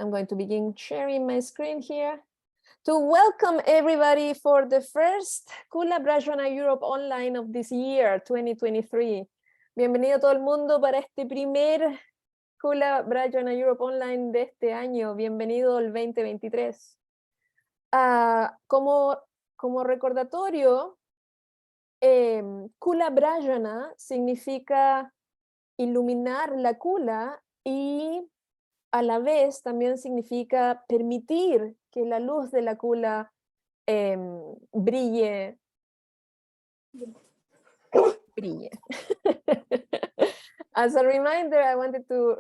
I'm going to begin sharing my screen here to welcome everybody for the first Kula Brajana Europe Online of this year, 2023. Bienvenido todo el mundo para este primer Kula Brajana Europe Online de este año. Bienvenido al 2023. Como recordatorio, Kula Brajana significa iluminar la kula y a la vez también significa permitir que la luz de la kula brille. As a reminder, I wanted to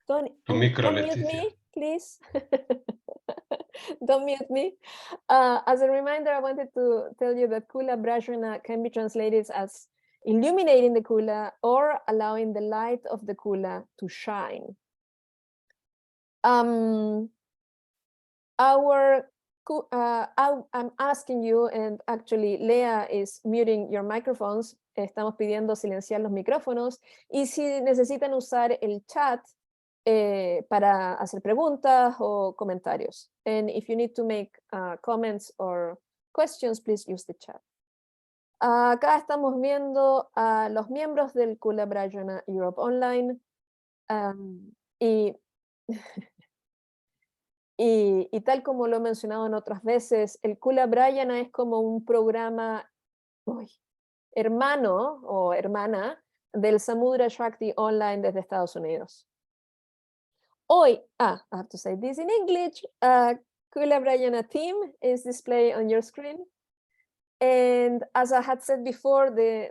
don't mute me, please. Don't mute me. As a reminder, I wanted to tell you that Kula Brajana can be translated as illuminating the kula or allowing the light of the kula to shine. I'm asking you, and actually Lea is muting your microphones. Estamos pidiendo silenciar los micrófonos. Y si necesitan usar el chat, para hacer preguntas o comentarios. And if you need to make comments or questions, please use the chat. Acá estamos viendo a los miembros del Kula Brajana Europe Online. Y tal como lo he mencionado en otras veces, el Kula Brajana es como un programa hermano o hermana del Samudra Shakti Online desde Estados Unidos. Hoy, I have to say this in English, Kula Brajana team is displayed on your screen. And as I had said before, the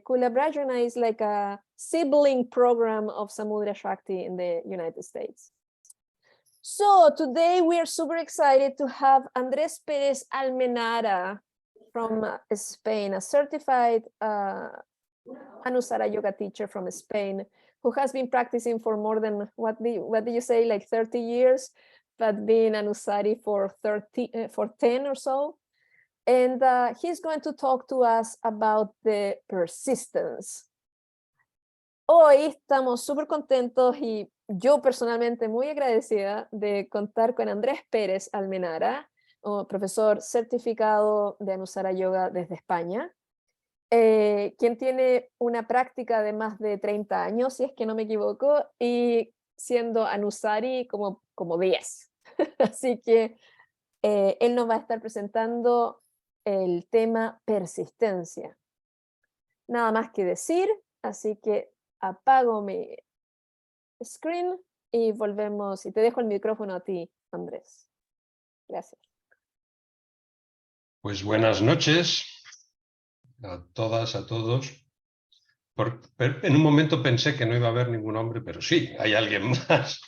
Kula Brajana is like a sibling program of Samudra Shakti in the United States. So today we are super excited to have Andrés Pérez Almenara from Spain, a certified Anusara yoga teacher from Spain, who has been practicing for more than, what did you say, like 30 years, but being Anusari for 10 or so. And he's going to talk to us about the persistence. Hoy estamos súper contentos y yo personalmente muy agradecida de contar con Andrés Pérez Almenara, profesor certificado de Anusara Yoga desde España. Quien tiene una práctica de más de 30 años, si es que no me equivoco, y siendo Anusari como 10. Así que él nos va a estar presentando el tema persistencia. Nada más que decir, así que apago mi screen y volvemos, y te dejo el micrófono a ti, Andrés. Gracias. Pues buenas noches a todas, a todos. En un momento pensé que no iba a haber ningún hombre, pero sí, hay alguien más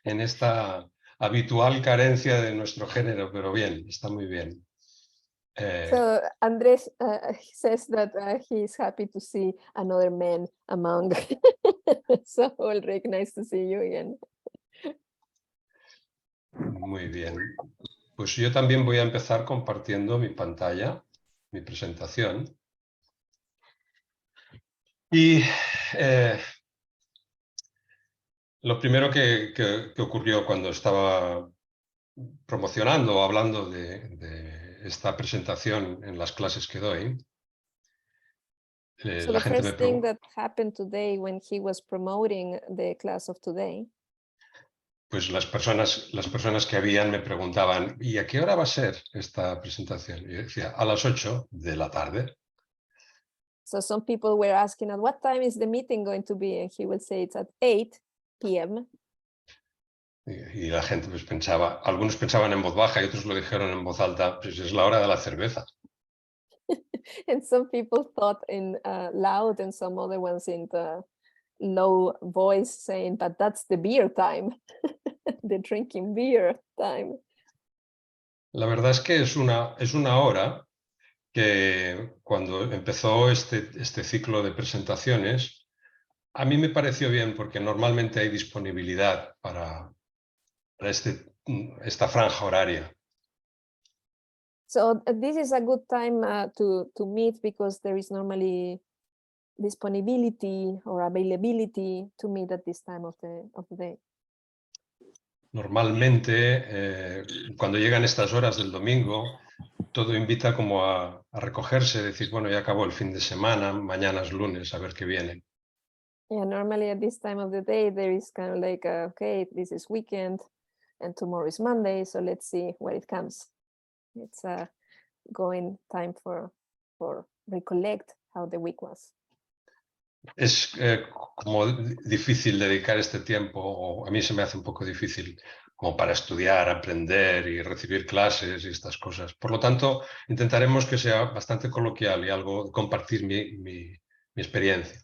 en esta habitual carencia de nuestro género, pero bien, está muy bien. So Andrés says that he is happy to see another man among. So Ulrich, nice to see you again. Muy bien. Pues yo también voy a empezar compartiendo mi pantalla, mi presentación. Y lo primero que ocurrió cuando estaba promocionando o hablando de esta presentación en las clases que doy, So the first thing that happened today when he was promoting the class of today, pues las personas que habían me preguntaban, ¿y a qué hora va a ser esta presentación? Y yo decía, a las 8 de la tarde. So some people were asking, at what time is the meeting going to be? And he would say it's at 8 p.m. Y la gente pues pensaba, algunos pensaban en voz baja y otros lo dijeron en voz alta, pues es la hora de la cerveza. And some people thought in loud and some other ones in the low voice saying, but that's the beer time, the drinking beer time. La verdad es que es una hora que cuando empezó este ciclo de presentaciones, a mí me pareció bien porque normalmente hay disponibilidad para esta franja horaria. So this is a good time to meet because there is normally disponibility or availability to meet at this time of the day? Normalmente, cuando llegan estas horas del domingo, todo invita como a recogerse, decir, bueno, ya acabó el fin de semana, mañana es lunes, a ver qué viene. Yeah, normally at this time of the day, there is kind of like, okay, this is weekend and tomorrow is Monday, so let's see where it comes. It's a going time for recollect how the week was. Es como difícil dedicar este tiempo, o a mí se me hace un poco difícil, como para estudiar, aprender y recibir clases y estas cosas. Por lo tanto, intentaremos que sea bastante coloquial y algo compartir mi experiencia.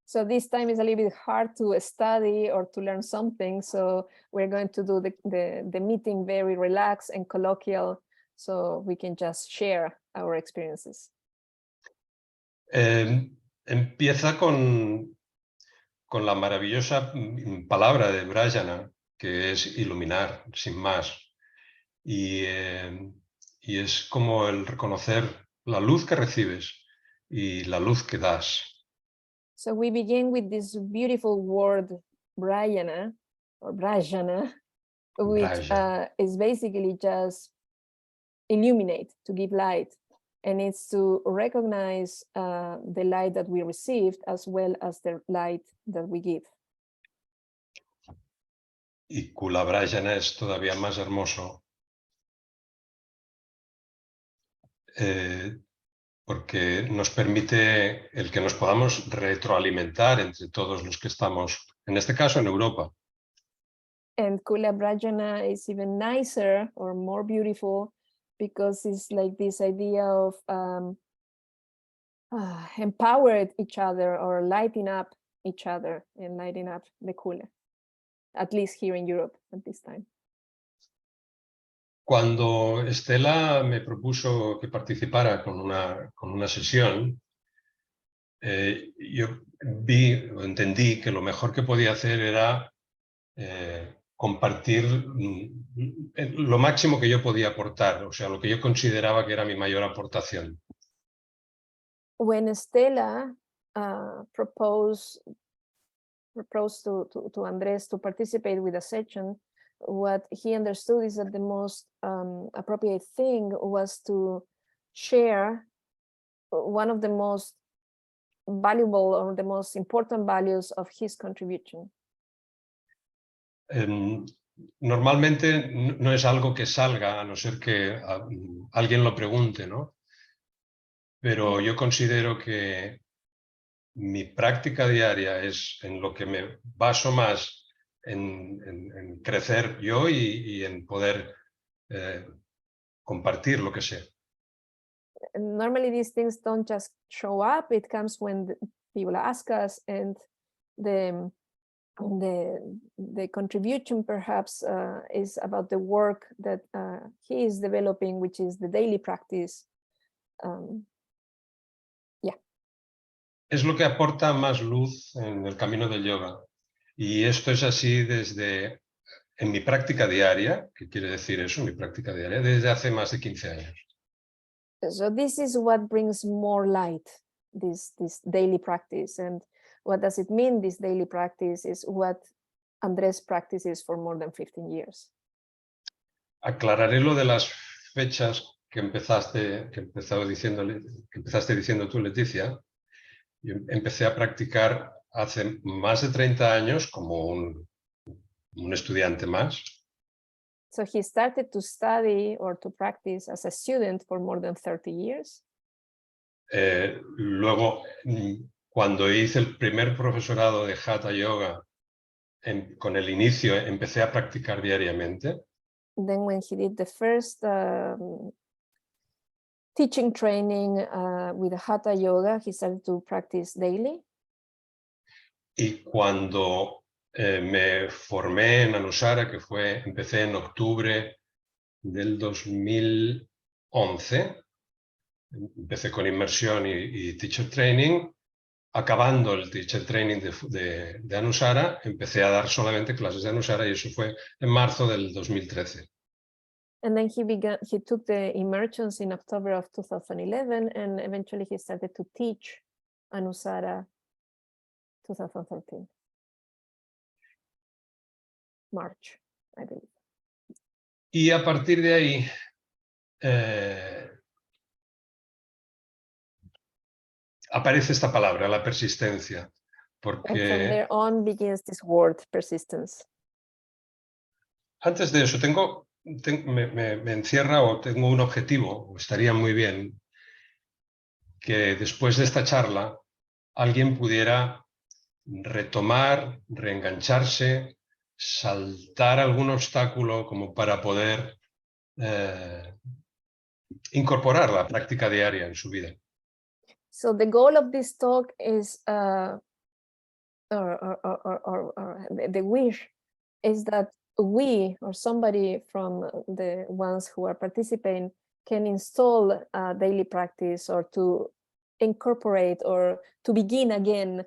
So this time is a little bit hard to study or to learn something. So we're going to do the meeting very relaxed and colloquial, so we can just share our experiences. Empieza con la maravillosa palabra de Brajana, que es iluminar, sin más. Y es como el reconocer la luz que recibes y la luz que das. So we begin with this beautiful word, Brajana, which is basically just illuminate, to give light. And it's to recognize the light that we received as well as the light that we give. Y Kula Brajana es todavía más hermoso porque nos permite el que nos podamos retroalimentar entre todos los que estamos, en este caso en Europa. And Kula Brajana is even nicer or more beautiful because it's like this idea of empowered each other or lighting up each other and lighting up the Kula, at least here in Europe at this time. Cuando Estela me propuso que participara con una sesión, yo entendí que lo mejor que podía hacer era compartir lo máximo que yo podía aportar, o sea, lo que yo consideraba que era mi mayor aportación. When Estela proposed to Andrés to participate with a session, what he understood is that the most appropriate thing was to share one of the most valuable or the most important values of his contribution. Normalmente no es algo que salga, a no ser que alguien lo pregunte, ¿no? Pero yo considero que mi práctica diaria es en lo que me baso más en crecer yo y en poder compartir lo que sé. Normally these things don't just show up, it comes when people ask us, and the contribution perhaps is about the work that he is developing, which is the daily practice. Es lo que aporta más luz en el camino del yoga. Y esto es así en mi práctica diaria, ¿qué quiere decir eso? Mi práctica diaria, desde hace más de 15 años. So this is what brings more light, this daily practice. And what does it mean, this daily practice? Is what Andrés practices for more than 15 years. Aclararé lo de las fechas que empezaste diciendo tú, Leticia. Yo empecé a practicar hace más de 30 años como un estudiante más. So he started to study or to practice as a student for more than 30 years. Luego, cuando hice el primer profesorado de Hatha Yoga, con el inicio empecé a practicar diariamente. Then when he did the first teaching training with Hatha Yoga, he started to practice daily. Y cuando me formé en Anusara, que empecé en octubre del 2011, empecé con inmersión y teacher training. Acabando el teacher training de Anusara, empecé a dar solamente clases de Anusara, y eso fue en marzo del 2013. And then he took the immersions in October of 2011, and eventually he started to teach Anusara 2013. March, I believe. Y a partir de ahí, aparece esta palabra, la persistencia, And from porque there on begins this word, persistence. antes de eso me encierra o tengo un objetivo, o estaría muy bien que después de esta charla alguien pudiera retomar, reengancharse, saltar algún obstáculo como para poder incorporar la práctica diaria en su vida. So the goal of this talk is, the wish is that we or somebody from the ones who are participating can install a daily practice, or to incorporate, or to begin again,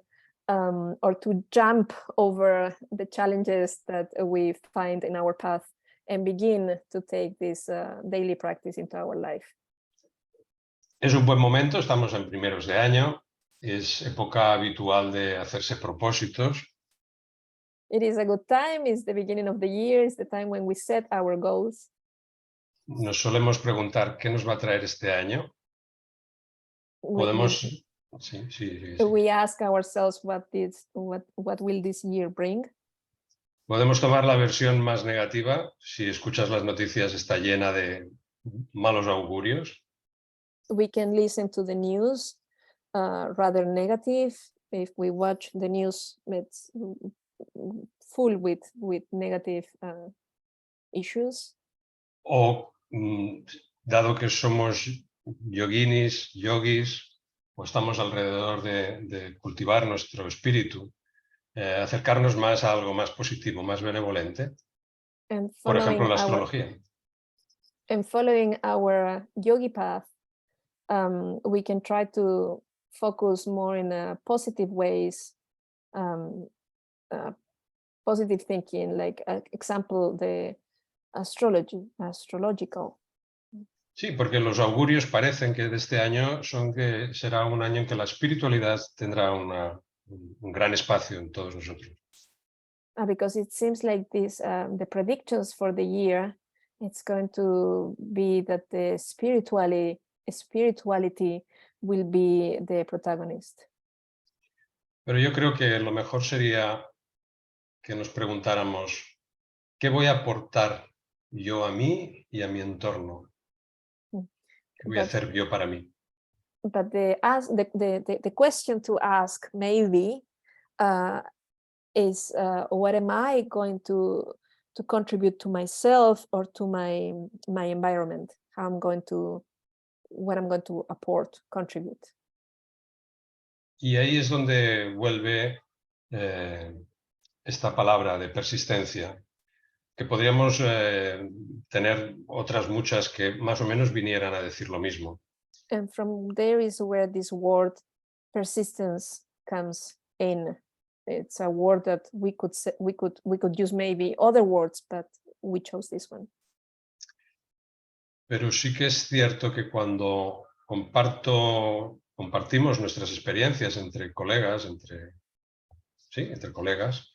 or to jump over the challenges that we find in our path and begin to take this daily practice into our life. Es un buen momento, estamos en primeros de año, es época habitual de hacerse propósitos. It is a good time, it's the beginning of the year, it's the time when we set our goals. Nos solemos preguntar qué nos va a traer este año. Podemos... We ask ourselves what will this year bring. Podemos tomar la versión más negativa. Si escuchas las noticias, está llena de malos augurios. We can listen to the news, rather negative. If we watch the news, it's full with negative issues. O dado que somos yogis, o estamos alrededor de cultivar nuestro espíritu, acercarnos más a algo más positivo, más benevolente. Por ejemplo, la astrología. And following our yogi path, we can try to focus more in positive ways, positive thinking, like example, the astrological. Sí, porque los augurios parecen que de este año son que será un año en que la espiritualidad tendrá un gran espacio en todos nosotros. Because it seems like this, the predictions for the year, it's going to be that the spirituality will be the protagonist. Pero yo creo que lo mejor sería que nos preguntáramos, ¿qué voy a aportar yo a mí y a mi entorno? ¿Qué voy a hacer yo para mí? But the question to ask maybe is, what am I going to contribute to myself or to my environment? What I'm going to contribute. Y ahí es donde vuelve esta palabra de persistencia, que podríamos tener otras muchas que más o menos vinieran a decir lo mismo. And from there is where this word persistence comes in. It's a word that we could use maybe other words, but we chose this one. Pero sí que es cierto que cuando compartimos nuestras experiencias entre colegas, entre colegas,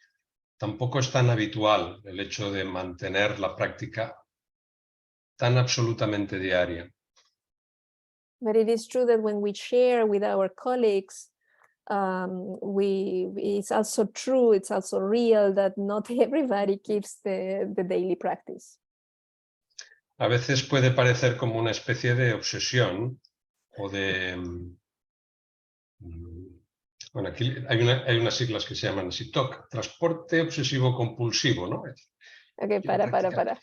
tampoco es tan habitual el hecho de mantener la práctica tan absolutamente diaria. But it is true that when we share with our colleagues, it's also true, it's also real that not everybody keeps the daily practice. A veces puede parecer como una especie de obsesión o de... Bueno, aquí hay unas siglas que se llaman SITOC, transporte obsesivo compulsivo, ¿no? Okay, para.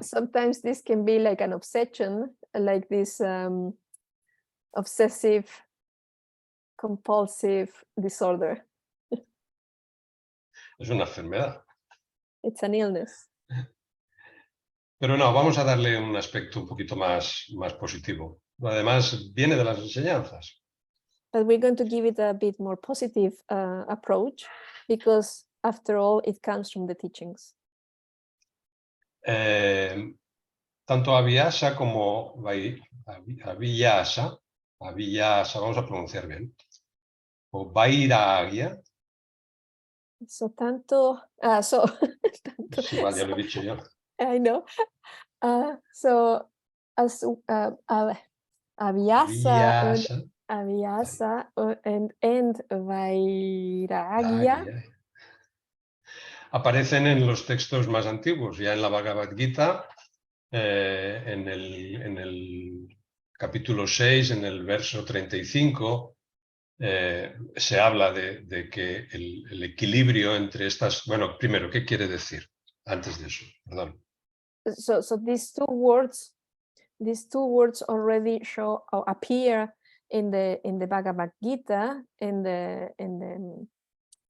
Sometimes this can be like an obsession, like this obsessive compulsive disorder. Es una enfermedad. It's an illness. Pero no, vamos a darle un aspecto un poquito más positivo. Además, viene de las enseñanzas. But we're going to give it a bit more positive approach, because after all, it comes from the teachings. Tanto Abhyasa como Abhyasa, vamos a pronunciar bien, o Vairagya. So tanto, tanto, Es igual, ya lo he dicho yo. I know. So as Abhyasa und Vyasa, Abhyasa and Vairagya Vairagya. Aparecen en los textos más antiguos, ya en la Bhagavad Gita, en el capítulo 6, en el verso 35, se habla de que el equilibrio entre estas... Bueno, primero, ¿qué quiere decir? Antes de eso, perdón. So these two words already show or appear in the Bhagavad Gita in the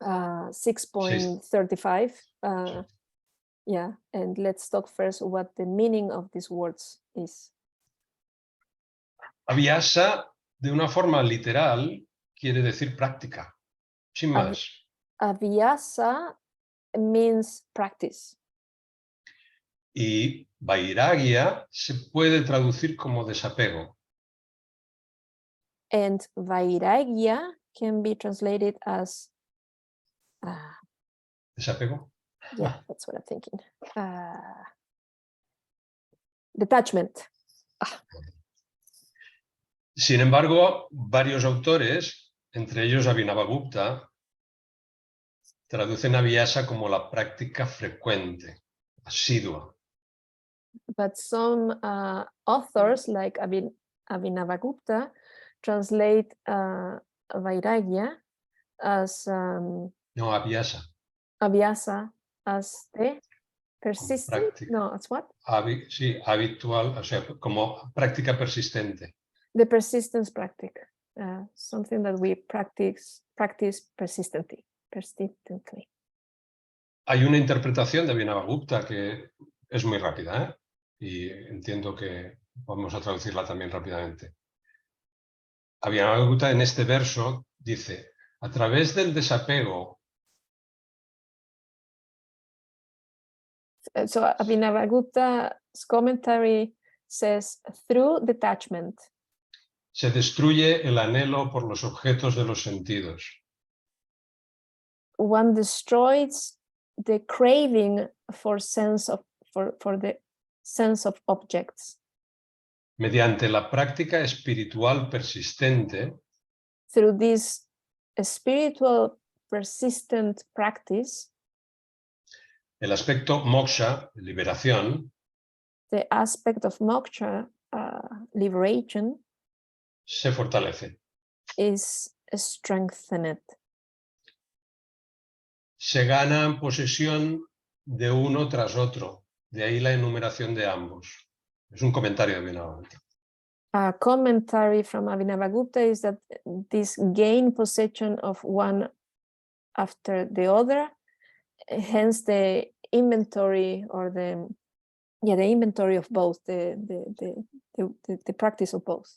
6.35. Sí. Yeah, and let's talk first what the meaning of these words is. Abhyasa, de una forma literal, quiere decir práctica, sin más. Abhyasa means practice. Y Vairagya se puede traducir como desapego. And Vairagya can be translated as ¿Desapego? yeah, that's what I'm thinking. Detachment. Sin embargo, varios autores, entre ellos Abhinavagupta, traducen Abhyasa como la práctica frecuente, asidua. But some authors, like Abhinavagupta, translate Vairagya as No, Abhyasa. Abhyasa as the persistent. práctica. No, as what? Sí, habitual, o sea, como práctica persistente. The persistence practice, something that we practice persistently. Hay una interpretación de Abhinavagupta que es muy rápida, ¿eh? Y entiendo que vamos a traducirla también rápidamente. Abhinavagupta en este verso dice, a través del desapego. So Abhinavagupta's commentary says, through detachment, Se destruye el anhelo por los objetos de los sentidos. one destroys the craving for the sense of objects. Mediante la práctica espiritual persistente, Through this spiritual persistent practice, el aspecto moksha, liberación, the aspect of moksha, liberation, se fortalece. is strengthened. Se gana posesión de uno tras otro, de ahí la enumeración de ambos. Es un comentario de Abhinavagupta. A commentary from Abhinavagupta is that this gain possession of one after the other, hence the inventory or the inventory of both, the practice of both.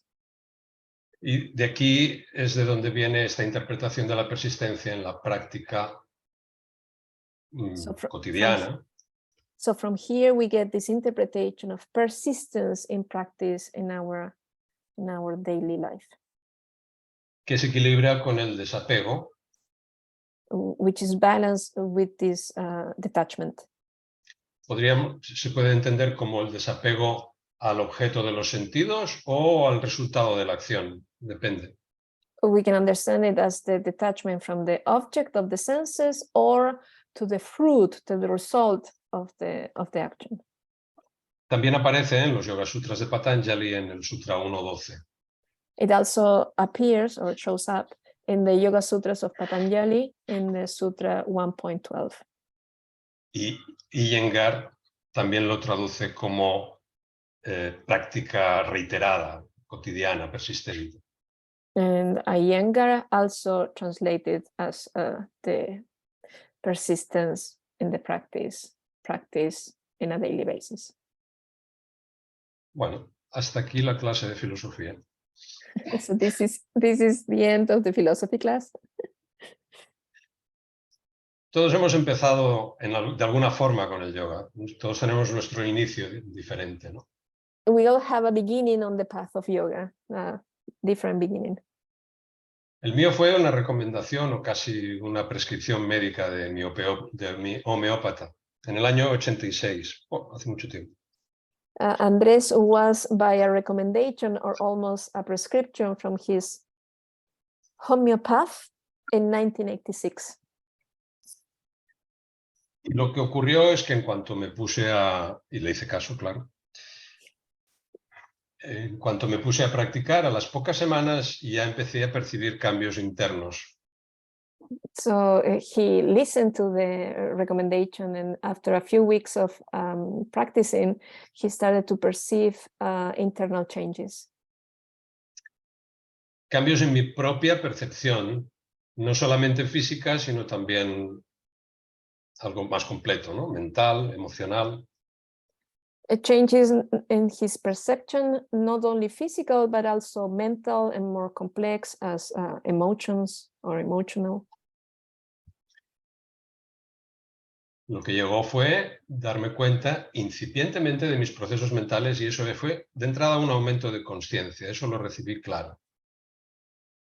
Y de aquí es de donde viene esta interpretación de la persistencia en la práctica cotidiana. So from here we get this interpretation of persistence in practice in our daily life, que se equilibra con el desapego, which is balanced with this detachment. se puede entender como el desapego al objeto de los sentidos o al resultado de la acción, depende. We can understand it as the detachment from the object of the senses or to the fruit, to the result of the action. También aparece en los Yoga Sutras de Patanjali en el Sutra 1.12. It also appears or shows up in the Yoga Sutras of Patanjali in the Sutra 1.12. Y Iyengar también lo traduce como práctica reiterada, cotidiana, persistente. And Iyengar also translated as the persistence in the practice in a daily basis. Bueno, hasta aquí la clase de filosofía. So this is the end of the philosophy class. Todos hemos empezado de alguna forma con el yoga. Todos tenemos nuestro inicio diferente, ¿no? We all have a beginning on the path of yoga, different beginning. El mío fue una recomendación o casi una prescripción médica de mi homeópata en el año 86, hace mucho tiempo. Andrés was by a recommendation or almost a prescription from his homeopath in 1986. Y lo que ocurrió es que en cuanto me puse y le hice caso, claro, en cuanto me puse a practicar, a las pocas semanas ya empecé a percibir cambios internos. So he listened to the recommendation, and after a few weeks of practicing, he started to perceive internal changes. Cambios en mi propia percepción, no solamente física, sino también algo más completo, ¿no? Mental, emocional. Changes in his perception, not only physical, but also mental and more complex as emotions or emotional. Lo que llegó fue darme cuenta incipientemente de mis procesos mentales y eso fue de entrada un aumento de conciencia, eso lo recibí claro.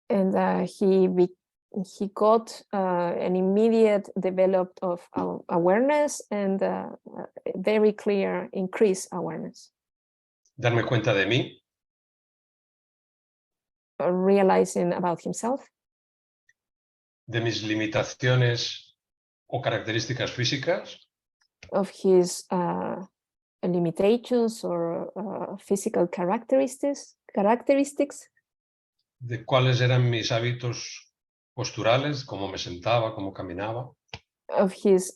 And he got an immediate development of awareness and very clear increased awareness. Darme cuenta de mí, Realizing about himself, de mis limitaciones o características físicas, of his limitations or physical characteristics, de cuáles eran mis hábitos posturales, cómo me sentaba, cómo caminaba. of his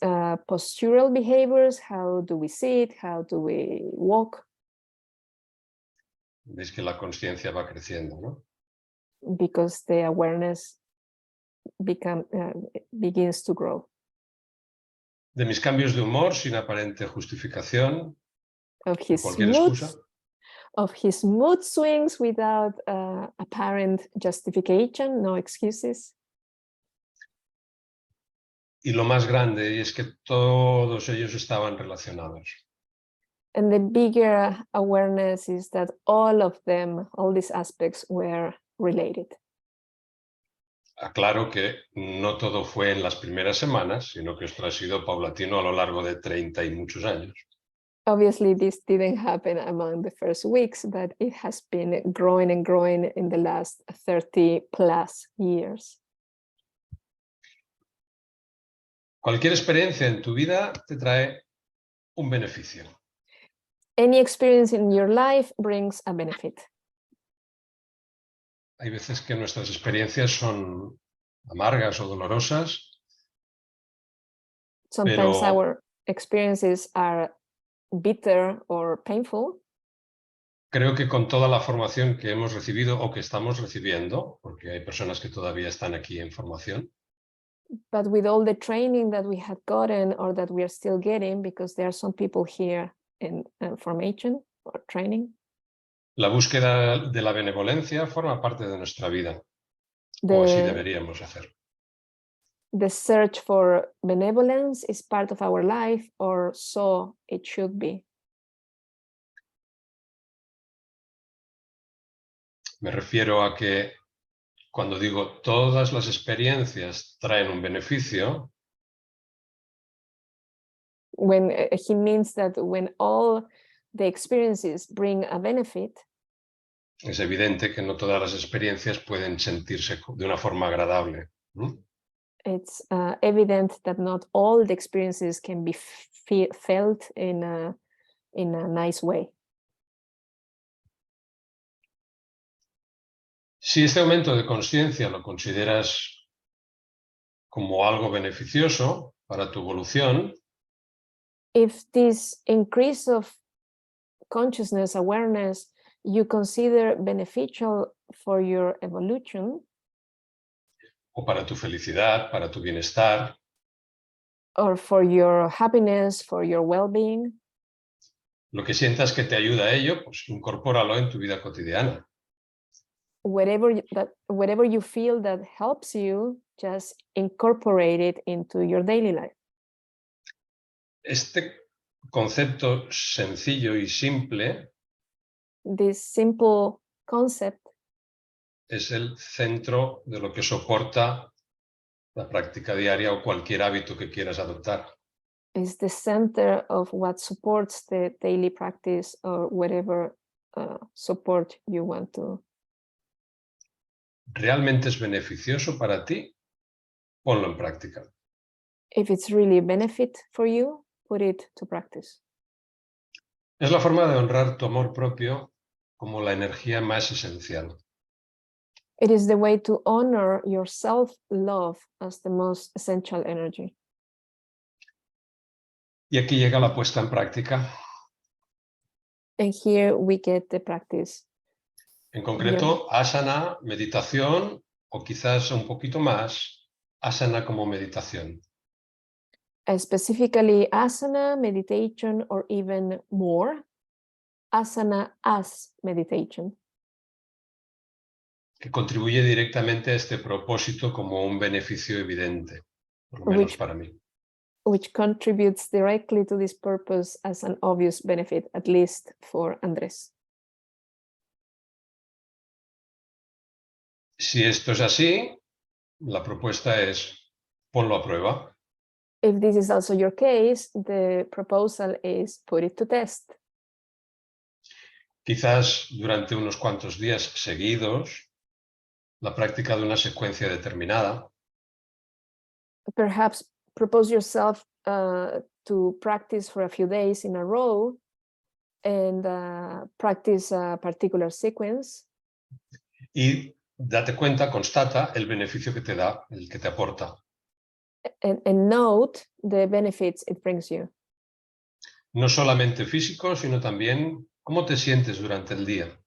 postural behaviors, how do we sit, how do we walk. Veis que la conciencia va creciendo, ¿no? Because the awareness begins to grow. De mis cambios de humor sin aparente justificación, Of his cualquier mood, excusa. of his mood swings without apparent justification, no excuses. Y lo más grande y es que todos ellos estaban relacionados. And the bigger awareness is that all of them, all these aspects were related. Aclaro que no todo fue en las primeras semanas, sino que esto ha sido paulatino a lo largo de 30 y muchos años. Obviously, this didn't happen among the first weeks, but it has been growing and growing in the last 30 plus years. Cualquier experiencia en tu vida te trae un beneficio. Any experience in your life brings a benefit. Hay veces que nuestras experiencias son amargas o dolorosas. Sometimes Pero our experiences are bitter or painful. creo que con toda la formación que hemos recibido o que estamos recibiendo, porque hay personas que todavía están aquí en formación, But with all the training that we had gotten or that we are still getting, because there are some people here in formation or training, la búsqueda de la benevolencia forma parte de nuestra vida, o así deberíamos hacer. the search for benevolence is part of our life, or so it should be. Me refiero a que cuando digo todas las experiencias traen un beneficio, When he means that when all the experiences bring a benefit, es evidente que no todas las experiencias pueden sentirse de una forma agradable. it's evident that not all the experiences can be felt in a nice way. Si este aumento de conciencia lo consideras como algo beneficioso para tu evolución, If this increase of consciousness, awareness, you consider beneficial for your evolution, o para tu felicidad, para tu bienestar, or for your happiness, for your well-being, lo que sientas que te ayuda a ello, pues incorpóralo en tu vida cotidiana. whatever you feel that helps you, just incorporate it into your daily life. Este concepto sencillo y simple This simple concept es el centro de lo que soporta la práctica diaria o cualquier hábito que quieras adoptar. Is the center of what supports the daily practice or whatever support you want to. ¿Realmente es beneficioso para ti? Ponlo en práctica. If it's really a benefit for you, put it to practice. Es la forma de honrar tu amor propio como la energía más esencial. It is the way to honor your self-love as the most essential energy. Y aquí llega la puesta en práctica. And here we get the practice. En concreto, asana, meditación, o quizás un poquito más, asana como meditación. Specifically asana, meditation, or even more, asana as meditation. Que contribuye directamente a este propósito como un beneficio evidente, por lo menos para mí. Which contributes directly to this purpose as an obvious benefit, at least for Andrés. Si esto es así, la propuesta es ponlo a prueba. If this is also your case, the proposal is put it to test. Quizás durante unos cuantos días seguidos, la práctica de una secuencia determinada. Perhaps propose yourself to practice for a few days in a row and practice a particular sequence. Y date cuenta, constata el beneficio que te da, el que te aporta. And note the benefits it brings you. No solamente físico, sino también cómo te sientes durante el día.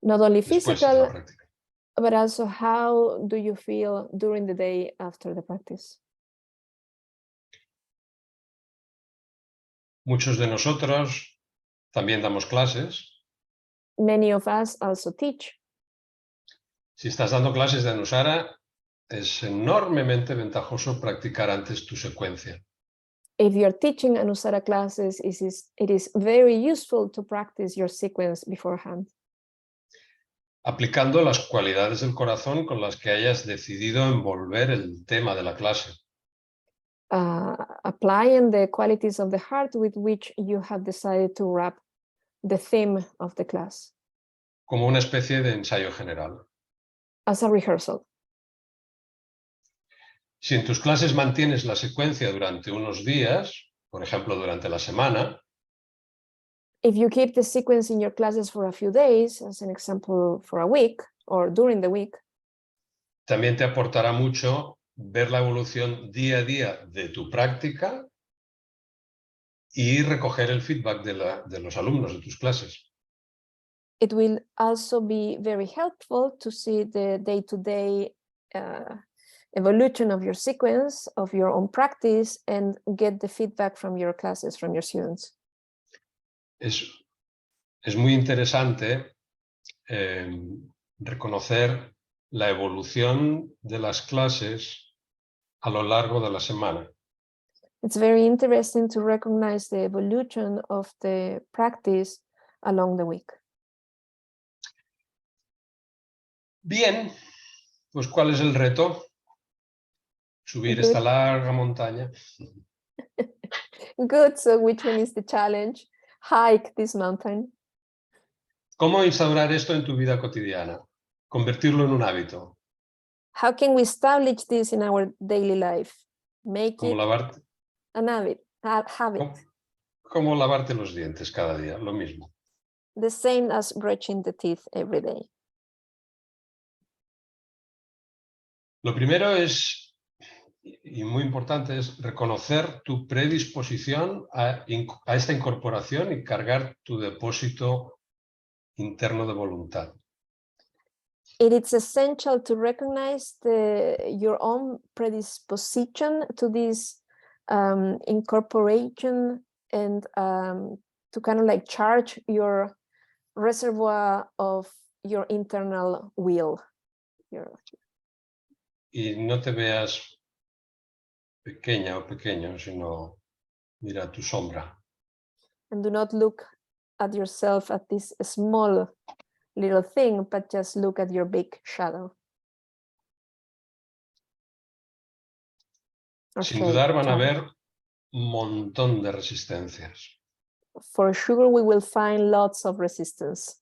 Not only Después de la physical, práctica. but also how do you feel during the day after the practice? Muchos de nosotros también damos clases. Many of us also teach. Si estás dando clases de Anusara, es enormemente ventajoso practicar antes tu secuencia. If you're teaching Anusara classes, it is very useful to practice your sequence beforehand. Aplicando las cualidades del corazón con las que hayas decidido envolver el tema de la clase. Applying the qualities of the heart with which you have decided to wrap the theme of the class. Como una especie de ensayo general. As a rehearsal. Si en tus clases mantienes la secuencia durante unos días, por ejemplo, durante la semana, if you keep the sequence in your classes for a few days, as an example, for a week or during the week, también te aportará mucho ver la evolución día a día de tu práctica y recoger el feedback de los alumnos de tus clases. It will also be very helpful to see the day-to-day evolution of your sequence, of your own practice, and get the feedback from your classes, from your students. Es muy interesante reconocer la evolución de las clases a lo largo de la semana. It's very interesting to recognize the evolution of the practice along the week. Bien, pues ¿cuál es el reto? Subir esta larga montaña. Good, so which one is the challenge? Hike this mountain. ¿Cómo instaurar esto en tu vida cotidiana? Convertirlo en un hábito. How can we establish this in our daily life? Make Como it lavarte, an habit. como lavarte los dientes cada día, lo mismo. The same as brushing the teeth every day. Lo primero es, y muy importante, es reconocer tu predisposición a esta incorporación y cargar tu depósito interno de voluntad. It is essential to recognize your own predisposition to this incorporation and to kind of like charge your reservoir of your internal will. Y no te veas pequeña o pequeño, sino mira tu sombra. And do not look at yourself at this small little thing, but just look at your big shadow. Or Sin shape, dudar van a shadow. haber un montón de resistencias. For sure, we will find lots of resistance.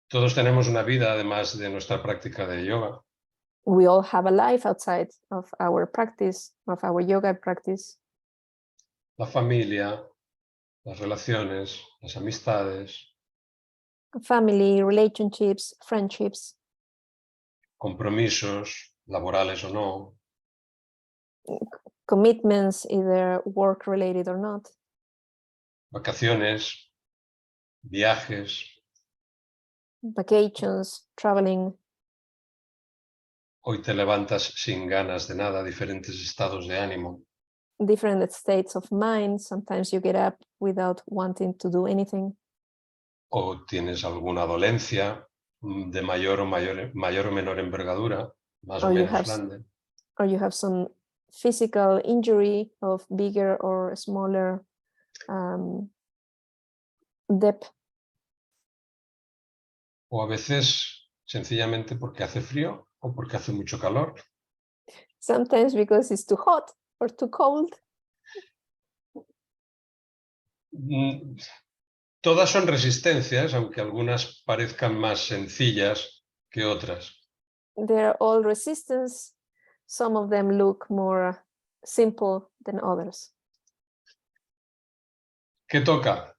Todos tenemos una vida además de nuestra práctica de yoga. We all have a life outside of our practice, of our yoga practice. La familia, las relaciones, las amistades, Family, relationships, friendships, compromisos, laborales o no, commitments, either work related or not, vacaciones, viajes. vacations, traveling. Hoy te levantas sin ganas de nada, diferentes estados de ánimo. Different states of mind. Sometimes you get up without wanting to do anything. O tienes alguna dolencia de mayor o menor envergadura, más o Or you menos have grande. Or you have some physical injury of bigger or smaller depth. O a veces sencillamente porque hace frío o porque hace mucho calor. Sometimes because it's too hot or too cold. Todas son resistencias, aunque algunas parezcan más sencillas que otras. They're all resistance. Some of them look more simple than others. ¿Qué toca?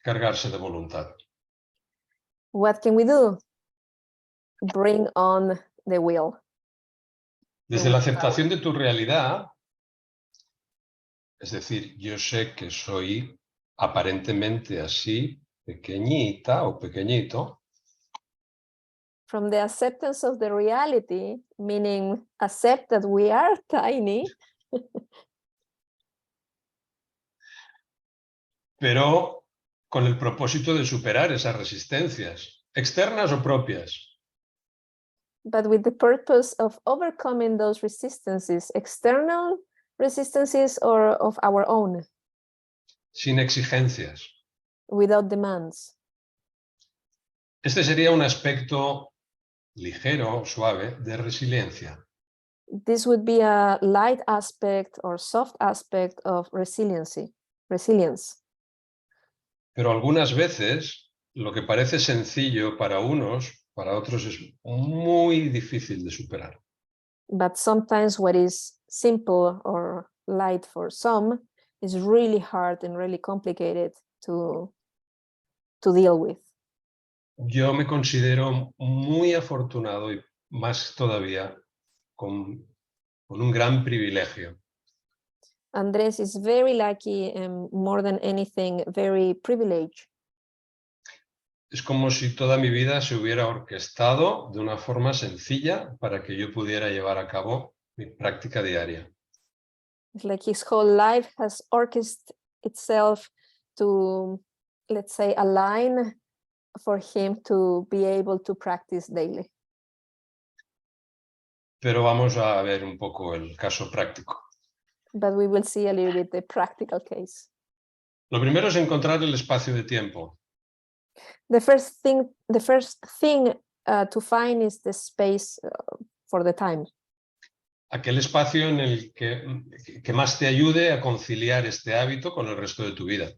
Cargarse de voluntad. What can we do? Bring on the will. Desde la aceptación de tu realidad, es decir, yo sé que soy aparentemente así, pequeñita o pequeñito. From the acceptance of the reality, meaning accept that we are tiny. Pero con el propósito de superar esas resistencias, externas o propias. But with the purpose of overcoming those resistances, external resistances or of our own. Sin exigencias. Without demands. Este sería un aspecto ligero, suave, de resiliencia. This would be a light aspect or soft aspect of resilience. Pero algunas veces lo que parece sencillo para unos, para otros es muy difícil de superar. But sometimes what is simple or light for some is really hard and really complicated to deal with. Yo me considero muy afortunado y más todavía con un gran privilegio. Andrés is very lucky and more than anything, very privileged. Es como si toda mi vida se hubiera orquestado de una forma sencilla para que yo pudiera llevar a cabo mi práctica diaria. It's like his whole life has orchestrated itself to, let's say, align for him to be able to practice daily. Pero vamos a ver un poco el caso práctico. But we will see a little bit the practical case. Lo primero es encontrar el espacio de tiempo. The first thing to find is the space for the time. Aquel espacio en el que más te ayude a conciliar este hábito con el resto de tu vida.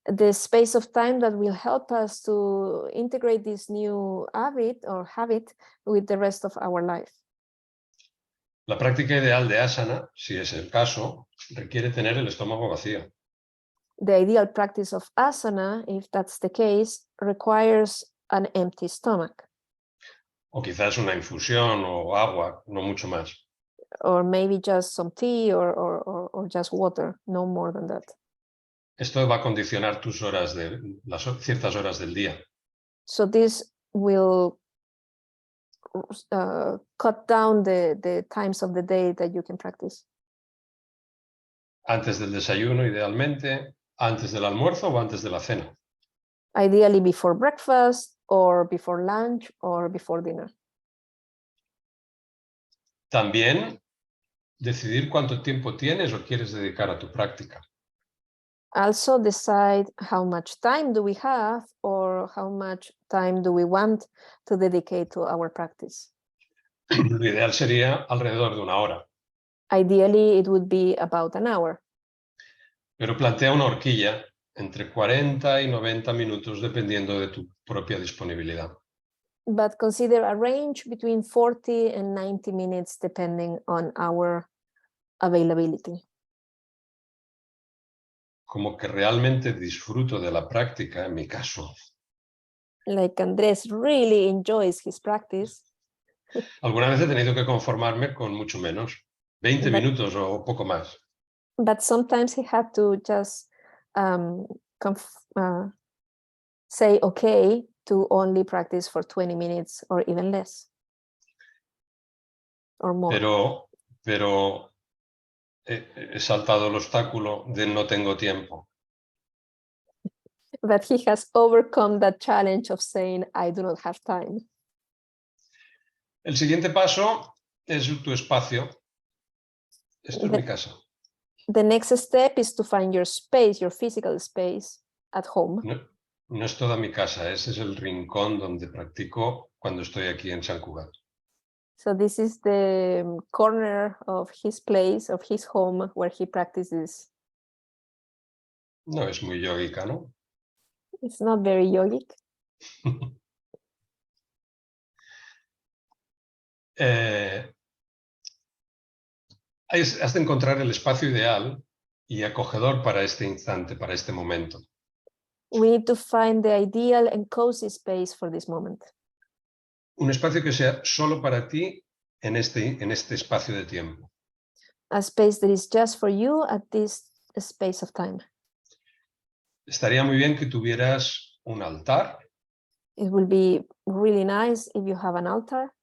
The space of time that will help us to integrate this new habit with the rest of our life. La práctica ideal de asana, si es el caso, requiere tener el estómago vacío. The ideal practice of asana, if that's the case, requires an empty stomach. O quizás una infusión o agua, no mucho más. Or maybe just some tea or just water, no more than that. Esto va a condicionar tus horas ciertas horas del día. So this will cut down the times of the day that you can practice. Antes del desayuno, idealmente, antes del almuerzo o antes de la cena. Ideally before breakfast or before lunch or before dinner. También decidir cuánto tiempo tienes o quieres dedicar a tu práctica. Also decide how much time do we have or or how much time do we want to dedicate to our practice? Lo ideal sería alrededor de 1 hora, Ideally, it would be about an hour, pero plantea una horquilla entre 40 y 90 minutos dependiendo de tu propia disponibilidad. but consider a range between 40 and 90 minutes depending on our availability. Como que realmente disfruto de la práctica, en mi caso. Like Andres really enjoys his practice, Alguna vez he tenido que conformarme con mucho menos, 20 But- minutos o poco más. but sometimes he had to just say okay to only practice for 20 minutes or even less or more. Pero he saltado el obstáculo de no tengo tiempo. But he has overcome that challenge of saying, I do not have time. El siguiente paso es tu espacio. Esto es mi casa. The next step is to find your space, your physical space at home. No es toda mi casa, ese es el rincón donde practico cuando estoy aquí en Sant Cugat. So this is the corner of his place, of his home, where he practices. No es muy yógica, ¿no? It's not very yogic. Has de encontrar el espacio ideal y acogedor para este instante, para este momento. We need to find the ideal and cozy space for this moment. Un espacio que sea solo para ti en este espacio de tiempo. A space that is just for you at this space of time. Estaría muy bien que tuvieras un altar It will be really nice if you have an altar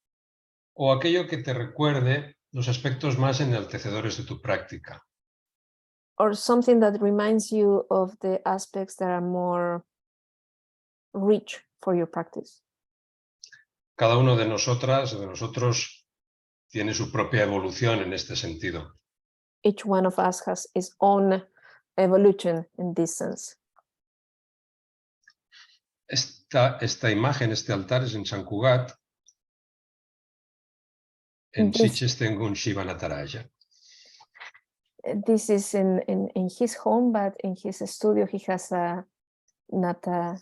o aquello que te recuerde los aspectos más enaltecedores de tu práctica. or something that reminds you of the aspects that are more rich for your practice. Cada uno de nosotros, tiene su propia evolución en este sentido. Each one of us has its own evolution in this sense. Esta imagen, este altar es en Sant Cugat. En Sitges tengo un Shiva Nataraja. This is in his home, but in his studio he has a Nataraja.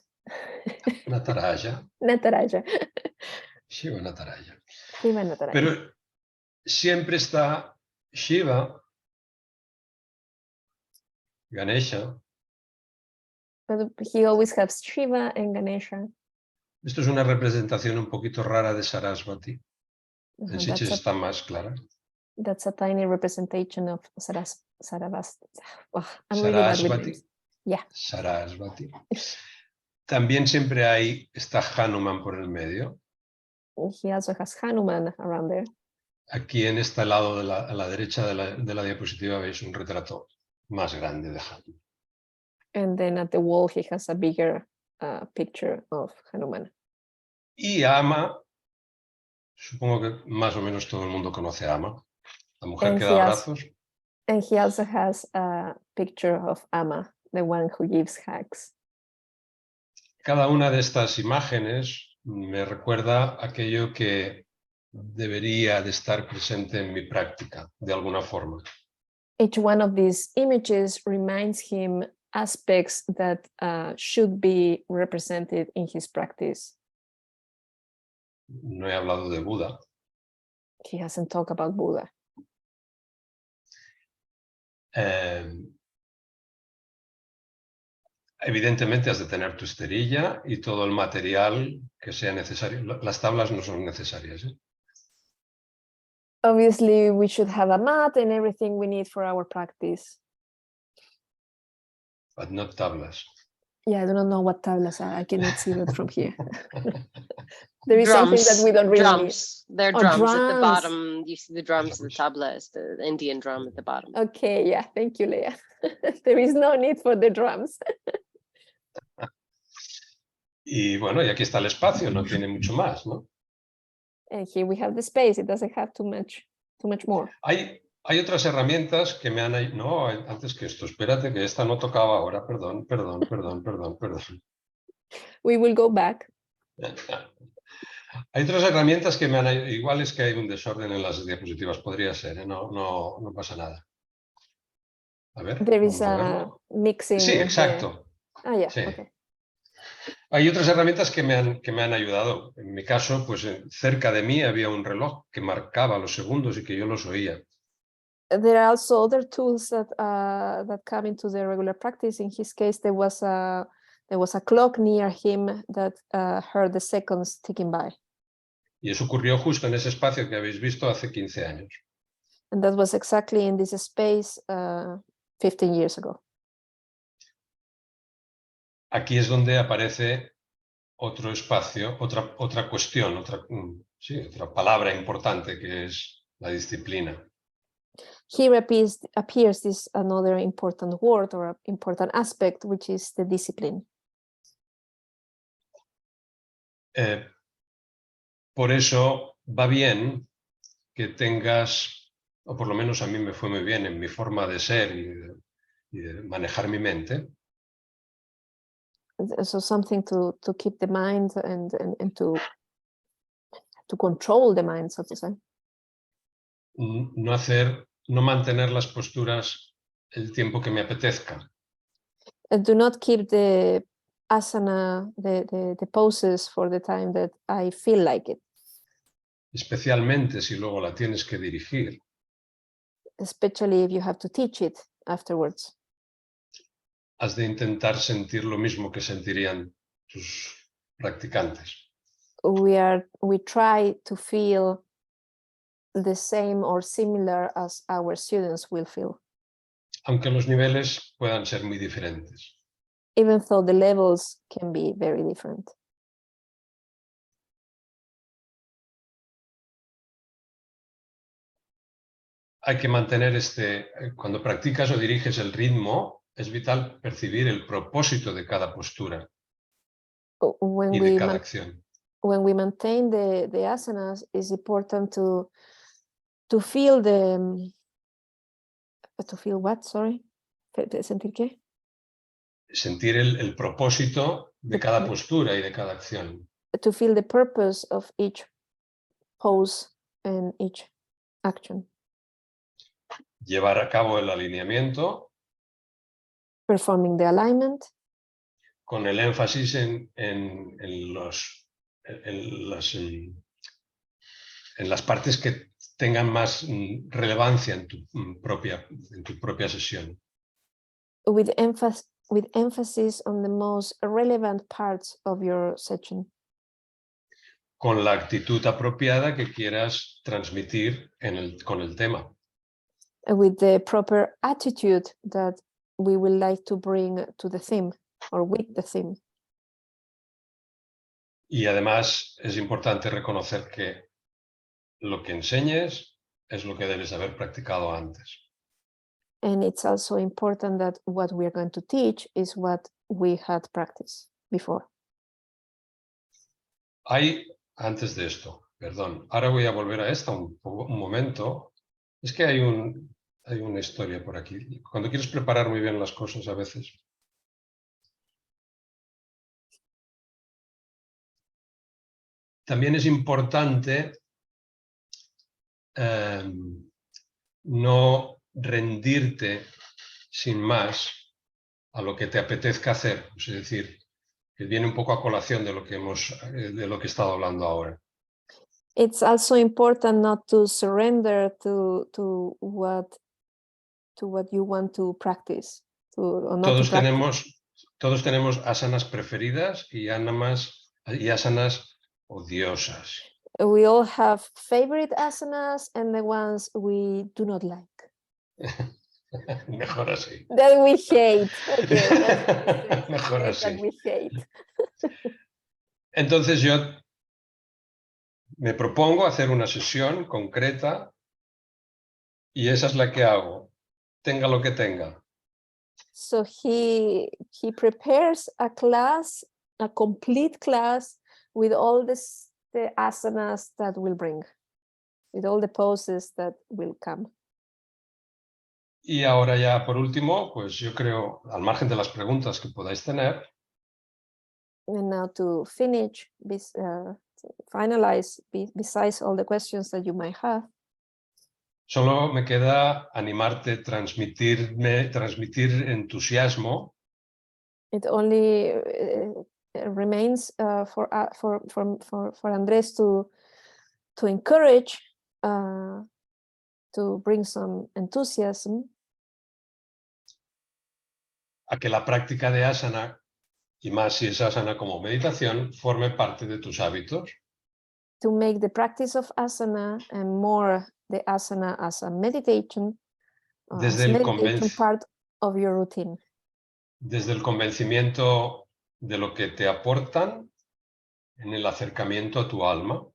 Shiva Nataraja. Shiva Nataraja. Pero siempre está Shiva, Ganesha. But he always has Shiva and Ganesha. Esto es una representación un poquito rara de Sarasvati. En Sitges está más clara. That's a tiny representation of Sarasvati. Oh, I'm really bad with names. Yeah. Sarasvati. También siempre está Hanuman por el medio. He also has Hanuman around there. Aquí en este lado a la derecha de la diapositiva veis un retrato más grande de Hanuman. And then at the wall he has a bigger picture of Hanuman. Y Ama, supongo que más o menos todo el mundo conoce a Ama, la mujer que da abrazos. And he also has a picture of Ama, the one who gives hugs. Cada una de estas imágenes me recuerda aquello que debería de estar presente en mi práctica, de alguna forma. Each one of these images reminds him aspects that should be represented in his practice. No he hablado de Buda. He hasn't talked about Buddha. Evidentemente has de tener tu esterilla y todo el material que sea necesario. Las tablas no son necesarias, ¿eh? Obviously, we should have a mat and everything we need for our practice. But not tablas. Yeah, I do not know what tablas are. I cannot see that from here. There is drums, something that we don't really drums. need. They're Oh, drums at the drums. bottom. You see the drums, the tabla is the Indian drum at the bottom. Okay, yeah, thank you, Leah. There is no need for the drums. Y bueno, y aquí está el espacio, no tiene mucho más, ¿no? And here we have the space. It doesn't have too much more. Hay otras herramientas que me han... No, antes que esto, espérate que esta no tocaba ahora, perdón. We will go back. Hay otras herramientas que me han ayudado. Igual es que hay un desorden en las diapositivas, podría ser, ¿eh? No pasa nada. A ver, There is vamos a a verlo. mixing. Sí, of the- exacto. Ah, yeah, Sí. okay. Hay otras herramientas que me han ayudado. En mi caso, pues cerca de mí había un reloj que marcaba los segundos y que yo los oía. There are also other tools that come into the regular practice. In his case, there was a clock near him that heard the seconds ticking by. Y eso ocurrió justo en ese espacio que habéis visto hace 15 años. And that was exactly in this space 15 years ago. Aquí es donde aparece otro espacio, otra cuestión, otra palabra importante que es la disciplina. Here appears this another important word or important aspect, which is the discipline. Por eso va bien que tengas, o por lo menos a mí me fue muy bien en mi forma de ser y de manejar mi mente, So something to keep the mind and to control the mind, so to say. no mantener las posturas el tiempo que me apetezca. And do not keep the asana, the poses for the time that I feel like it. Especialmente si luego la tienes que dirigir. Especially if you have to teach it afterwards. Has de intentar sentir lo mismo que sentirían tus practicantes. We try to feel the same or similar as our students will feel. Aunque los niveles puedan ser muy diferentes. Even though the levels can be very different. Hay que mantener cuando practicas o diriges el ritmo, es vital percibir el propósito de cada postura When y de cada acción. When we maintain the asanas, it's important to feel what? Sorry, ¿sentir qué? Sentir el propósito de cada postura y de cada acción. To feel the purpose of each pose and each action. Llevar a cabo el alineamiento. Performing the alignment. Con el énfasis en las partes que tengan más relevancia en tu propia sesión. With emphasis on the most relevant parts of your session. Con la actitud apropiada que quieras transmitir con el tema. With the proper attitude that we would like to bring to the theme or with the theme. Y además es importante reconocer que lo que enseñes es lo que debes haber practicado antes. And it's also important that what we are going to teach is what we had practiced before. Antes de esto, perdón, ahora voy a volver a esta un momento. Es que hay una historia por aquí. Cuando quieres preparar muy bien las cosas a veces. También es importante no rendirte sin más a lo que te apetezca hacer. Es decir, que viene un poco a colación de lo que he estado hablando ahora. It's also important not to surrender to what you want to practice. Todos tenemos asanas preferidas y asanas odiosas. We all have favorite asanas and the ones we do not like. Mejor así. That we hate. Okay, Mejor así. That we hate. Entonces yo me propongo hacer una sesión concreta y esa es la que hago, tenga lo que tenga. So he prepares a class, a complete class with all the asanas that will bring, with all the poses that will come. Y ahora ya por último, pues yo creo, al margen de las preguntas que podáis tener. And now to finish, finalize, besides all the questions that you might have, solo me queda animarte, transmitir entusiasmo it only remains for Andrés to encourage, to bring some enthusiasm a que la práctica de asana, y más si es asana como meditación, forme parte de tus hábitos. to make the practice of asana and more the asana as a meditation, Desde el part of your routine. Desde el convencimiento de lo que te aportan en el acercamiento a tu alma,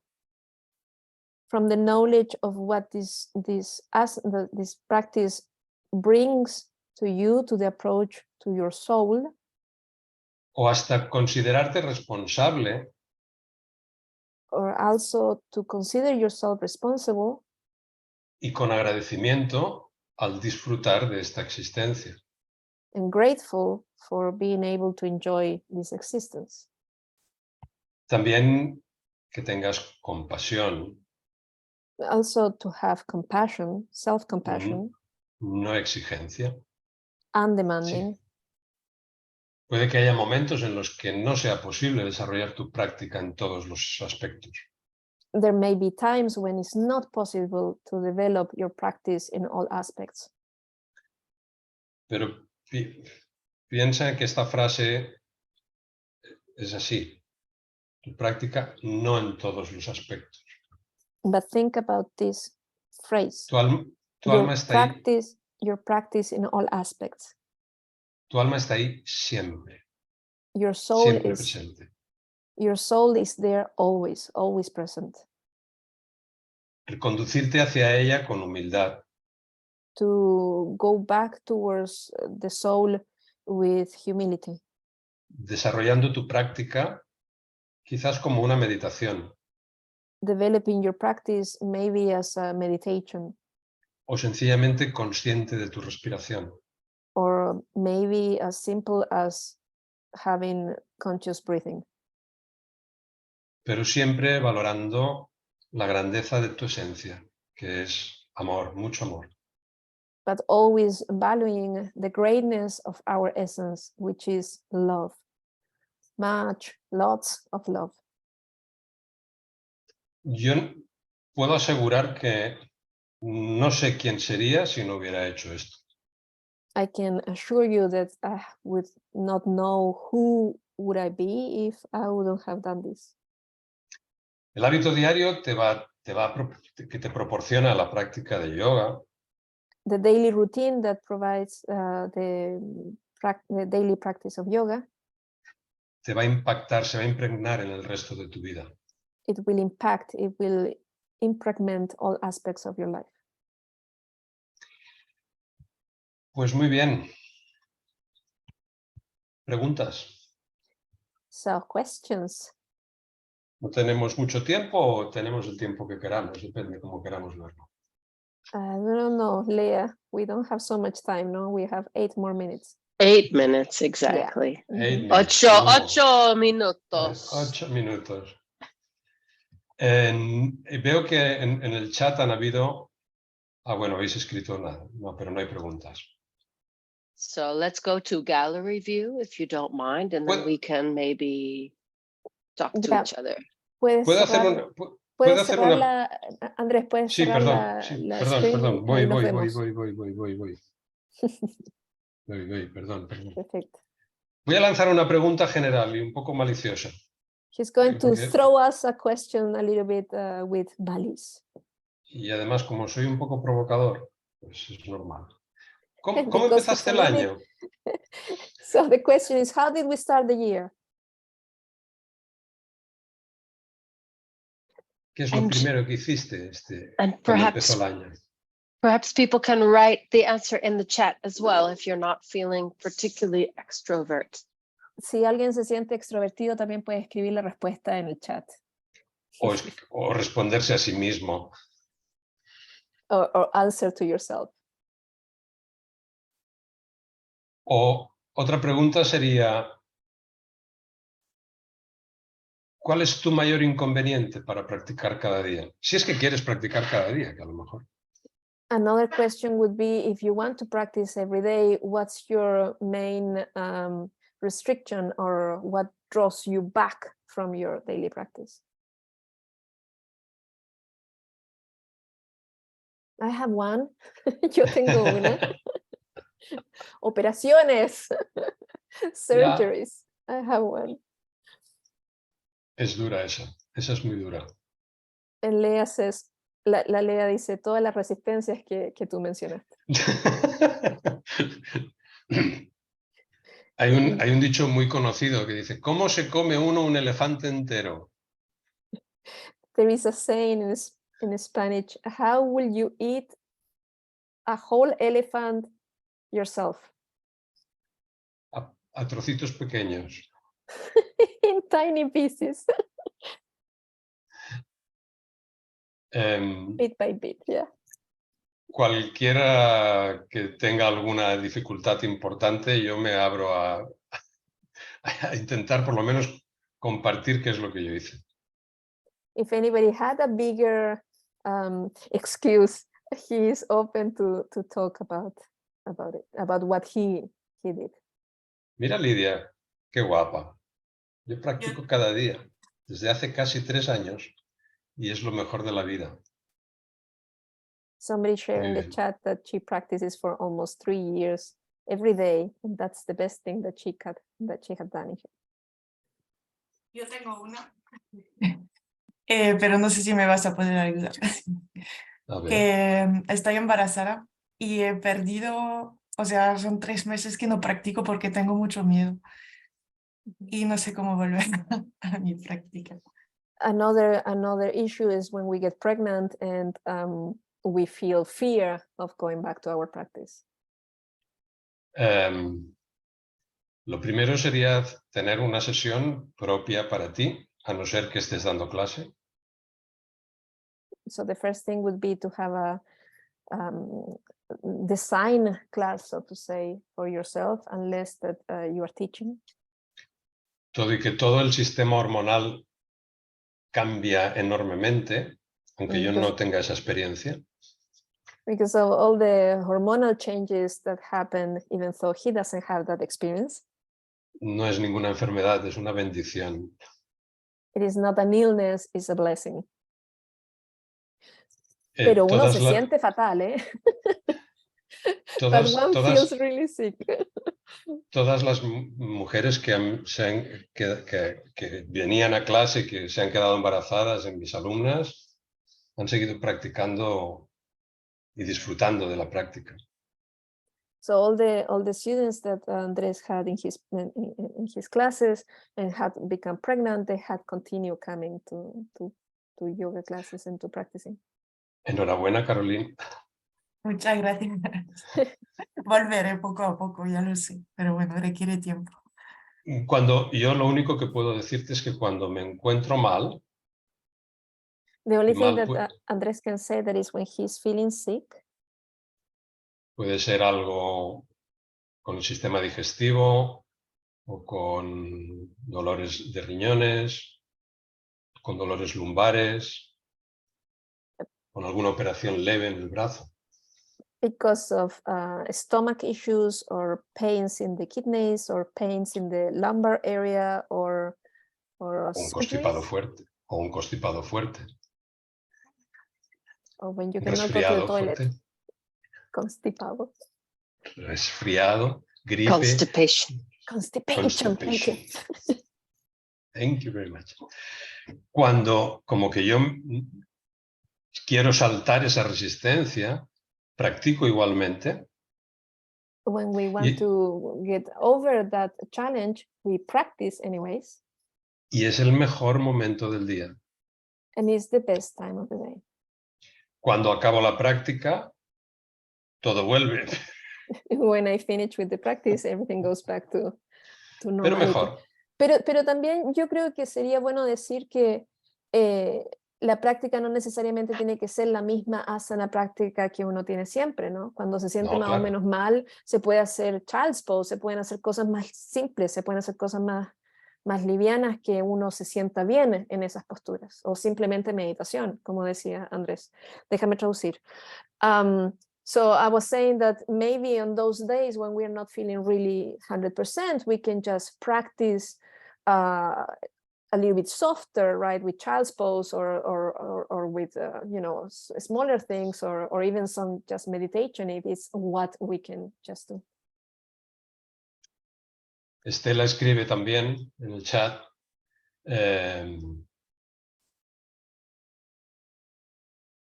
From the knowledge of what this practice brings to you, to the approach to your soul, o hasta considerarte responsable or also to consider yourself responsible y con agradecimiento al disfrutar de esta existencia. and grateful for being able to enjoy this existence. También que tengas compasión, Also to have compassion, self-compassion, no exigencia. undemanding. Sí. Puede que haya momentos en los que no sea posible desarrollar tu práctica en todos los aspectos. There may be times when it's not possible to develop your practice in all aspects. Pero piensa que esta frase es así. Tu práctica no en todos los aspectos. But think about this phrase. Tu alma está ahí. Your practice in all aspects. Tu alma está ahí siempre. Your soul Siempre is presente. Your soul is there always, always present. Reconducirte hacia ella con humildad. To go back towards the soul with humility. Desarrollando tu práctica quizás como una meditación. Developing your practice maybe as a meditation. O sencillamente consciente de tu respiración. Or maybe as simple as having conscious breathing. Pero siempre valorando la grandeza de tu esencia, que es amor, mucho amor. But always valuing the greatness of our essence, which is love. Lots of love. Yo puedo asegurar que no sé quién sería si no hubiera hecho esto. I can assure you that I would not know who would I be if I wouldn't have done this. El hábito diario que te proporciona la práctica de yoga. The daily routine that provides the daily practice of yoga. Te va a impactar, se va a impregnar en el resto de tu vida. It will impregnate all aspects of your life. Pues muy bien. ¿Preguntas? So, questions. ¿No tenemos mucho tiempo o tenemos el tiempo que queramos? Depende cómo queramos verlo. I don't know, Leah. We don't have so much time, no? We have 8 more minutes. 8 minutes, exactly. Yeah. 8 minutos. 8 minutos. Veo que en el chat han habido... bueno, habéis escrito nada. No, pero no hay preguntas. So let's go to gallery view, if you don't mind, and then we can maybe talk to each other. ¿Puedo hacer una... Andrés, ¿puedes Sí, cerrar perdón, la perdón, screen? perdón. Ahí Voy. Voy. Perdón. Perfecto. Voy a lanzar una pregunta general y un poco maliciosa. He's going to throw us a question a little bit with values. Y además, como soy un poco provocador, pues es normal. ¿Cómo empezaste el año? So the question is, how did we start the year? ¿Qué es lo primero que hiciste cuando empezó el año? Perhaps people can write the answer in the chat as well if you're not feeling particularly extrovert. Si alguien se siente extrovertido, también puede escribir la respuesta en el chat. O responderse a sí mismo. Or answer to yourself. O otra pregunta sería, ¿Cuál es tu mayor inconveniente para practicar cada día? Si es que quieres practicar cada día, que a lo mejor. Another question would be, if you want to practice every day, what's your main restriction, or what draws you back from your daily practice? I have one. Yo tengo una. Operaciones. Surgeries. I have one. Es dura esa es muy dura. En Lea la Lea dice todas las resistencias que tú mencionaste. Hay un dicho muy conocido que dice, ¿cómo se come uno un elefante entero? There is a saying in Spanish, how will you eat a whole elephant yourself? A trocitos pequeños. In tiny pieces. Bit by bit, yeah. Cualquiera que tenga alguna dificultad importante, yo me abro a intentar por lo menos compartir qué es lo que yo hice. If anybody had a bigger excuse, he is open to talk about it, about what he did. Mira, Lidia, qué guapa. Yo practico cada día, desde hace casi 3 años, y es lo mejor de la vida. Somebody shared in the chat that she practices for almost 3 years every day, and that's the best thing that she had done. Yo tengo una, pero no sé si me vas a poder ayudar. A ver. Que estoy embarazada y he perdido, o sea, son 3 meses que no practico porque tengo mucho miedo y no sé cómo volver a mi práctica. Another issue is when we get pregnant and we feel fear of going back to our practice. Lo primero sería tener una sesión propia para ti, a no ser que estés dando clase. So the first thing would be to have a design class, so to say, for yourself, unless that you are teaching. Y que todo el sistema hormonal cambia enormemente, aunque yo no tenga esa experiencia. Because of all the hormonal changes that happen, even though he doesn't have that experience. No es ninguna enfermedad, es una bendición. It is not an illness, it's a blessing. Pero uno se siente fatal, ¿eh? But one feels really sick. Todas las mujeres que venían a clase y que se han quedado embarazadas en mis alumnas han seguido practicando y disfrutando de la práctica. So all the students that Andrés had in his classes and had become pregnant, they had continued coming to yoga classes and to practicing. Enhorabuena, Caroline. Muchas gracias. Volveré poco a poco, ya lo sé, pero bueno, requiere tiempo. Yo lo único que puedo decirte es que cuando me encuentro mal. The only thing that Andrés can say that is when he's feeling sick. Puede ser algo con el sistema digestivo o con dolores de riñones, con dolores lumbares, con alguna operación leve en el brazo. Because of stomach issues or pains in the kidneys or pains in the lumbar area or un constipado fuerte o un constipado fuerte. Or when you cannot go to the toilet. Fuerte. Constipado. Resfriado, gripe. Constipation. Thank you very much. Cuando como que yo quiero saltar esa resistencia, practico igualmente. When we want to get over that challenge, we practice anyways. Y es el mejor momento del día. And it's the best time of the day. Cuando acabo la práctica, todo vuelve. When I finish with the practice, everything goes back to normality. Pero mejor. Pero también yo creo que sería bueno decir que la práctica no necesariamente tiene que ser la misma asana práctica que uno tiene siempre, ¿no? Cuando se siente más o menos mal, se puede hacer child's pose, se pueden hacer cosas más simples, se pueden hacer cosas más más livianas, que uno se sienta bien en esas posturas, o simplemente meditación, como decía Andrés. Déjame traducir. So I was saying that maybe on those days when we're not feeling really 100%, we can just practice a little bit softer, right, with child's pose, or with you know, smaller things, or even some just meditation, if it's what we can just do. Estela escribe también en el chat.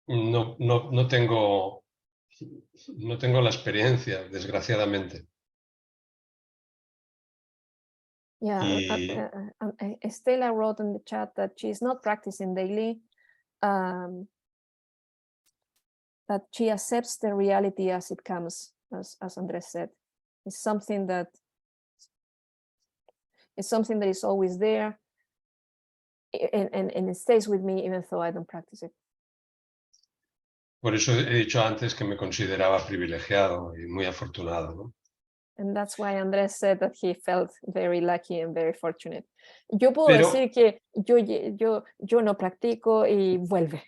No tengo la experiencia, desgraciadamente. Yeah, Estela wrote in the chat that she's not practicing daily, that she accepts the reality as it comes, as Andrés said. It's something that is always there, and it stays with me even though I don't practice it. Por eso he dicho antes que me consideraba privilegiado y muy afortunado, ¿no? And that's why Andrés said that he felt very lucky and very fortunate. Yo puedo decir que yo no practico y vuelve.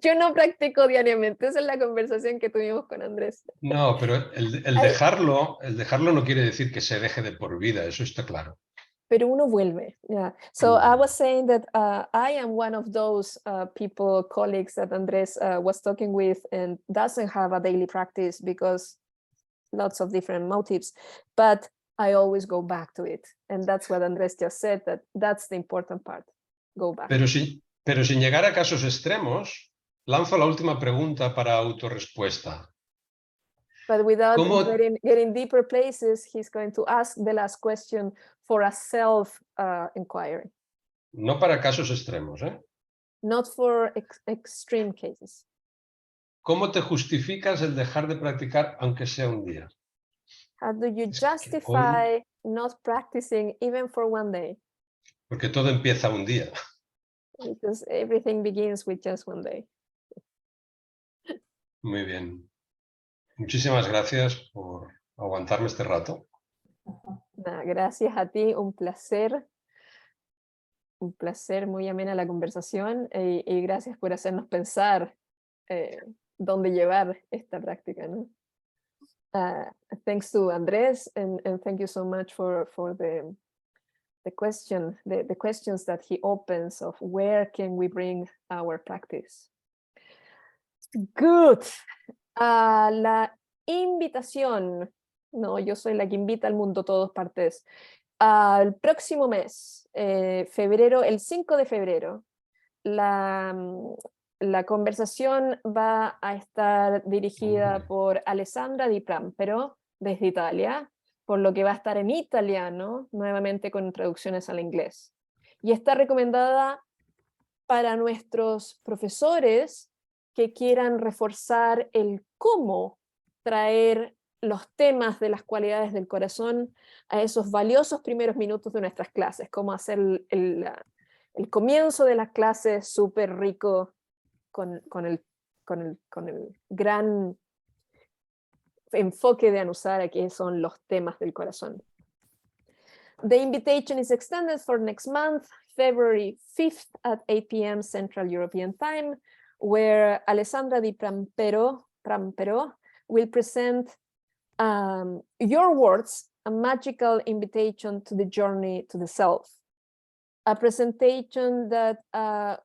Yo no practico diariamente. Esa es la conversación que tuvimos con Andrés. No, pero el dejarlo no quiere decir que se deje de por vida, eso está claro. Pero uno vuelve. Yeah. So I was saying that I am one of those people, colleagues that Andrés was talking with, and doesn't have a daily practice because lots of different motives, but I always go back to it. And that's what Andrés just said, that's the important part. Go back. Pero sin llegar a casos extremos, lanzo la última pregunta para autorrespuesta. But without getting deeper places, he's going to ask the last question for a self-inquiry. No para casos extremos, ¿eh? Not for extreme cases. ¿Cómo te justificas el dejar de practicar aunque sea un día? How do you justify not practicing even for one day? Porque todo empieza un día. Because everything begins with just one day. Muy bien. Muchísimas gracias por aguantarme este rato. Gracias a ti, un placer muy amena la conversación, y gracias por hacernos pensar dónde llevar esta práctica, ¿no? Thanks to Andrés, and thank you so much for the questions that he opens of where can we bring our practice. Good. La invitación, no, yo soy la que invita al mundo, todas partes. El próximo mes, febrero, el 5 de febrero, la conversación va a estar dirigida por Alessandra Di Prampero, desde Italia, por lo que va a estar en italiano, nuevamente con traducciones al inglés. Y está recomendada para nuestros profesores que quieran reforzar el cómo traer los temas de las cualidades del corazón a esos valiosos primeros minutos de nuestras clases, cómo hacer el comienzo de las clases súper rico con el gran enfoque de Anusara, que son los temas del corazón. The invitation is extended for next month, February 5th at 8 p.m. Central European Time, where Alessandra Di Prampero will present Your Words, a magical invitation to the journey to the self. A presentation that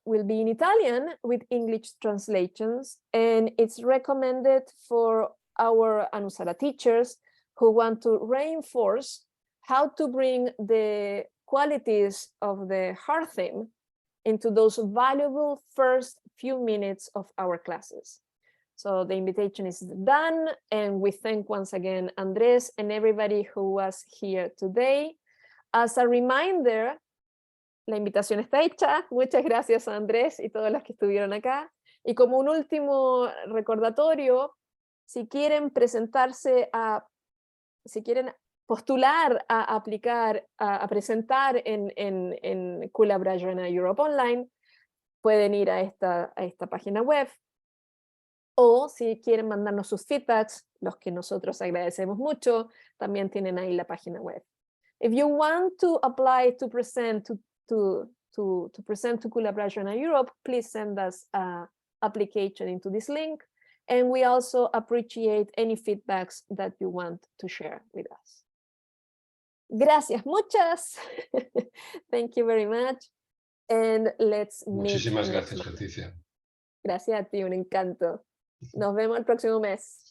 will be in Italian with English translations, and it's recommended for our Anusara teachers who want to reinforce how to bring the qualities of the heart theme into those valuable first few minutes of our classes. So the invitation is done, and we thank once again Andrés and everybody who was here today. As a reminder, la invitación está hecha. Muchas gracias a Andrés y todos los que estuvieron acá. Y como un último recordatorio, si quieren si quieren postular a aplicar, a presentar en Kula-Brajana Europe Online, pueden ir a esta página web. O si quieren mandarnos sus feedbacks, los que nosotros agradecemos mucho, también tienen ahí la página web. If you want to apply to present to present to Collaboration Europe, please send us an application into this link. And we also appreciate any feedbacks that you want to share with us. Gracias muchas. Thank you very much. And let's meet Muchísimas next gracias, month. Leticia. Gracias a ti, un encanto. Nos vemos el próximo mes.